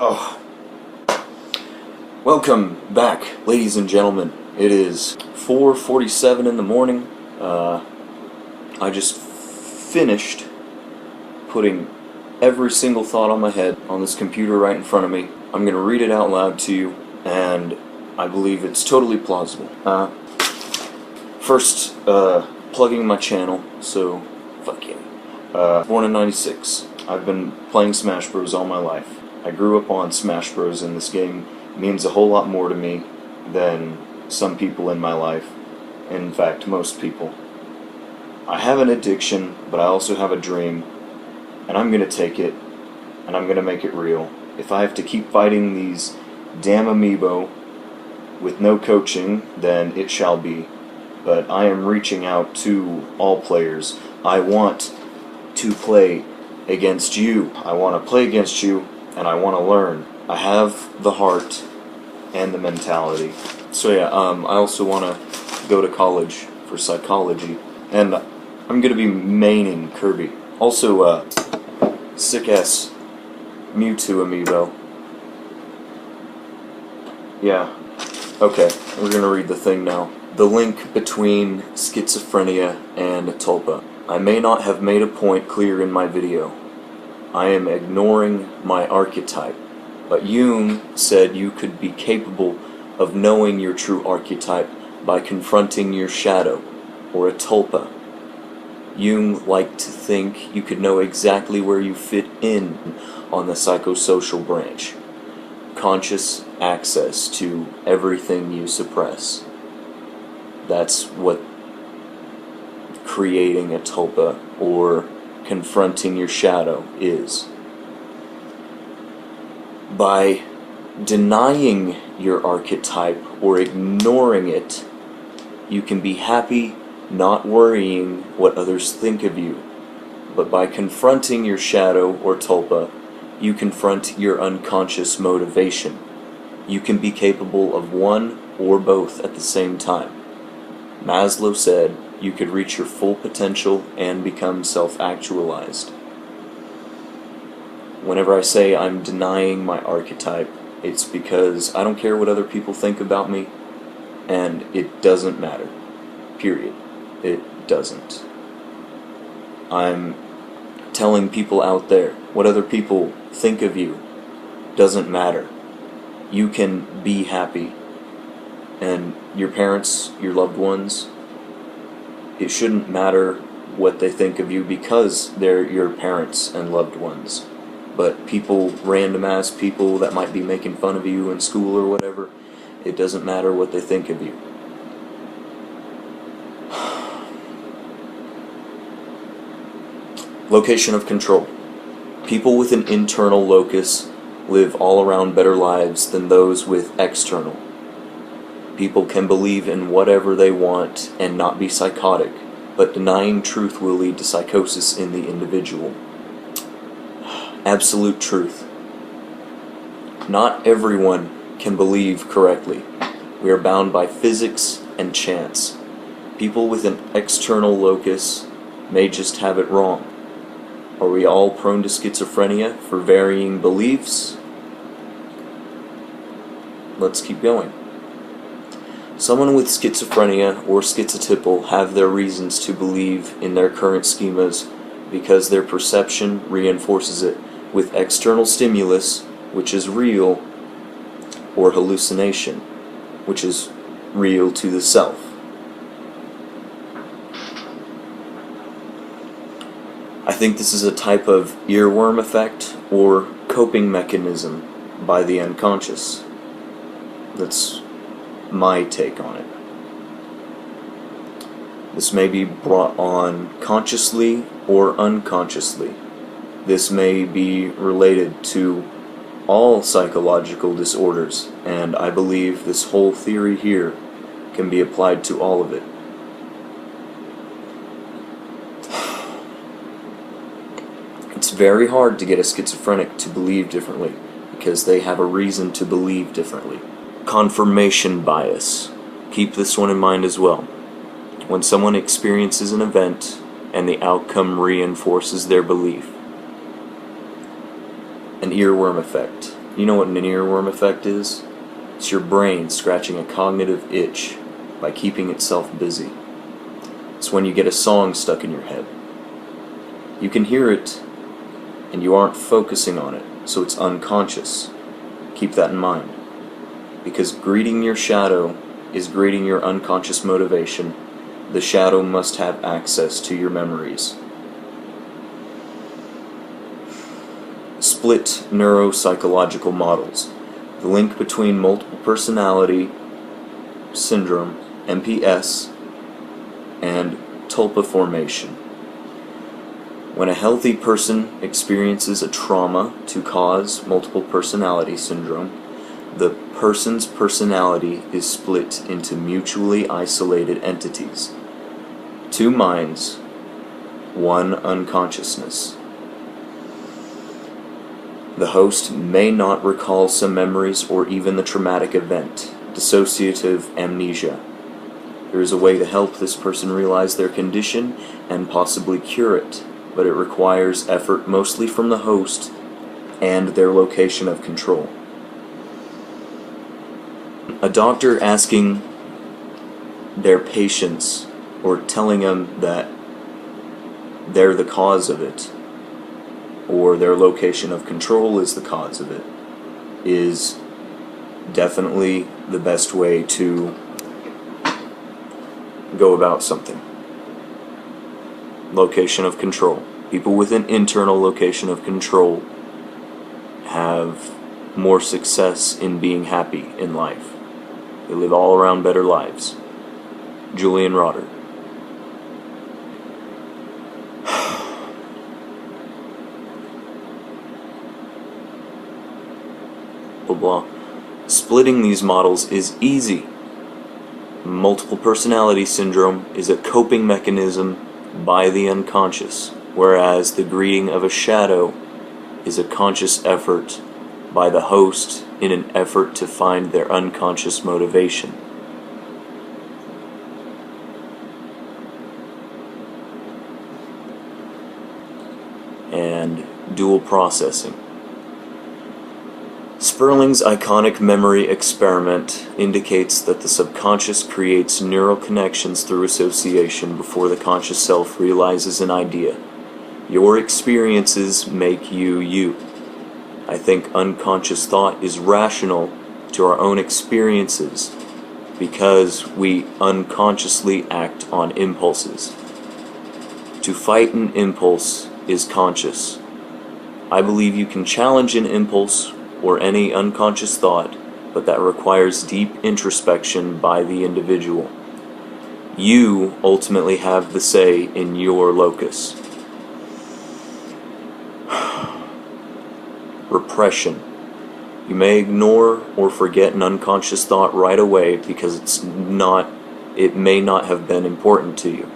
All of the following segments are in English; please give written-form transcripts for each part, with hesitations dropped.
Oh. Welcome back, ladies and gentlemen. It is 4:47 in the morning. I just finished putting every single thought on my head on this computer right in front of me. I'm going to read it out loud to you, and I believe it's totally plausible. First, plugging my channel, so fuck yeah. Born in '96. I've been playing Smash Bros. All my life. I grew up on Smash Bros. And this game means a whole lot more to me than some people in my life. In fact, most people. I have an addiction, but I also have a dream, and I'm gonna take it, and I'm gonna make it real. If I have to keep fighting these damn amiibo with no coaching, then it shall be. But I am reaching out to all players. I want to play against you. I want to play against you, and I want to learn. I have the heart and the mentality. So yeah, I also want to go to college for psychology, and I'm going to be maining Kirby. Also, sick-ass Mewtwo amiibo. Yeah. Okay, we're going to read the thing now. The link between schizophrenia and tulpa. I may not have made a point clear in my video. I am ignoring my archetype, but Jung said you could be capable of knowing your true archetype by confronting your shadow, or a tulpa. Jung liked to think you could know exactly where you fit in on the psychosocial branch. Conscious access to everything you suppress. That's what creating a tulpa or confronting your shadow is. By denying your archetype or ignoring it, you can be happy not worrying what others think of you. But by confronting your shadow or tulpa, you confront your unconscious motivation. You can be capable of one or both at the same time. Maslow said you could reach your full potential and become self-actualized. Whenever I say I'm denying my archetype, it's because I don't care what other people think about me, and it doesn't matter. Period. It doesn't. I'm telling people out there, what other people think of you doesn't matter. You can be happy. And your parents, your loved ones, it shouldn't matter what they think of you because they're your parents and loved ones. But people, random ass people that might be making fun of you in school or whatever, it doesn't matter what they think of you. Location of control. People with an internal locus live all around better lives than those with external. People can believe in whatever they want and not be psychotic, but denying truth will lead to psychosis in the individual. Absolute truth. Not everyone can believe correctly. We are bound by physics and chance. People with an external locus may just have it wrong. Are we all prone to schizophrenia for varying beliefs? Let's keep going. Someone with schizophrenia or schizotypal have their reasons to believe in their current schemas because their perception reinforces it with external stimulus, which is real, or hallucination, which is real to the self. I think this is a type of earworm effect or coping mechanism by the unconscious. That's my take on it. This may be brought on consciously or unconsciously. This may be related to all psychological disorders, and I believe this whole theory here can be applied to all of it. It's very hard to get a schizophrenic to believe differently because they have a reason to believe differently. Confirmation bias. Keep this one in mind as well. When someone experiences an event and the outcome reinforces their belief. An earworm effect. You know what an earworm effect is? It's your brain scratching a cognitive itch by keeping itself busy. It's when you get a song stuck in your head. You can hear it, and you aren't focusing on it, so it's unconscious. Keep that in mind. Because greeting your shadow is greeting your unconscious motivation, the shadow must have access to your memories. Split neuropsychological models. The link between multiple personality syndrome, MPS, and tulpa formation. When a healthy person experiences a trauma to cause multiple personality syndrome, the person's personality is split into mutually isolated entities. 2 minds, 1 unconsciousness. The host may not recall some memories or even the traumatic event, dissociative amnesia. There is a way to help this person realize their condition and possibly cure it, but it requires effort mostly from the host and their location of control. A doctor asking their patients or telling them that they're the cause of it, or their location of control is the cause of it, is definitely the best way to go about something. Location of control. People with an internal location of control have more success in being happy in life. They live all around better lives. Julian Rotter. Blah blah. Splitting these models is easy. Multiple personality syndrome is a coping mechanism by the unconscious, whereas the greeting of a shadow is a conscious effort by the host in an effort to find their unconscious motivation. And dual processing. Sperling's iconic memory experiment indicates that the subconscious creates neural connections through association before the conscious self realizes an idea. Your experiences make you you. I think unconscious thought is rational to our own experiences because we unconsciously act on impulses. To fight an impulse is conscious. I believe you can challenge an impulse or any unconscious thought, but that requires deep introspection by the individual. You ultimately have the say in your locus. Repression. You may ignore or forget an unconscious thought right away because it may not have been important to you.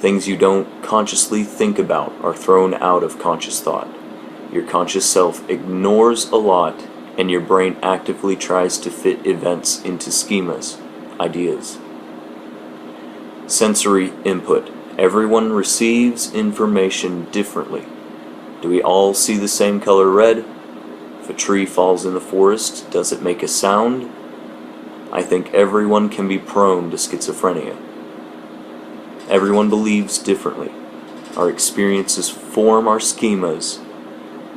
Things you don't consciously think about are thrown out of conscious thought. Your conscious self ignores a lot, and your brain actively tries to fit events into schemas, ideas. Sensory input. Everyone receives information differently. Do we all see the same color red? If a tree falls in the forest, does it make a sound? I think everyone can be prone to schizophrenia. Everyone believes differently. Our experiences form our schemas,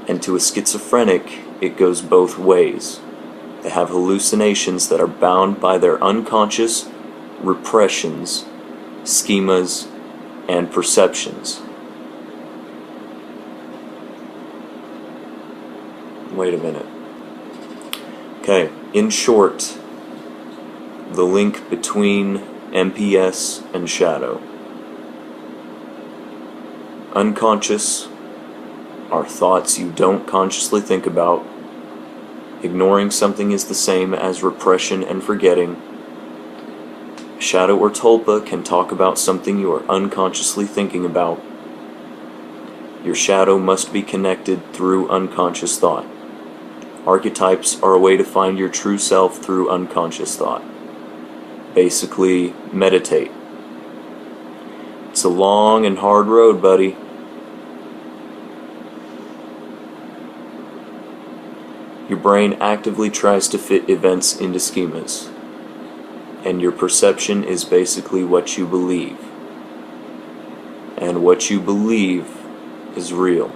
and to a schizophrenic, it goes both ways. They have hallucinations that are bound by their unconscious repressions, schemas, and perceptions. Wait a minute. Okay, in short, the link between MPS and shadow. Unconscious are thoughts you don't consciously think about. Ignoring something is the same as repression and forgetting. Shadow or tulpa can talk about something you are unconsciously thinking about. Your shadow must be connected through unconscious thought. Archetypes are a way to find your true self through unconscious thought. Basically, meditate. It's a long and hard road, buddy. Your brain actively tries to fit events into schemas, and your perception is basically what you believe. And what you believe is real.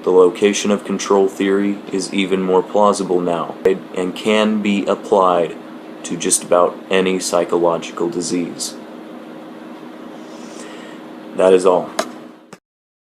The location of control theory is even more plausible now, and can be applied to just about any psychological disease. That is all.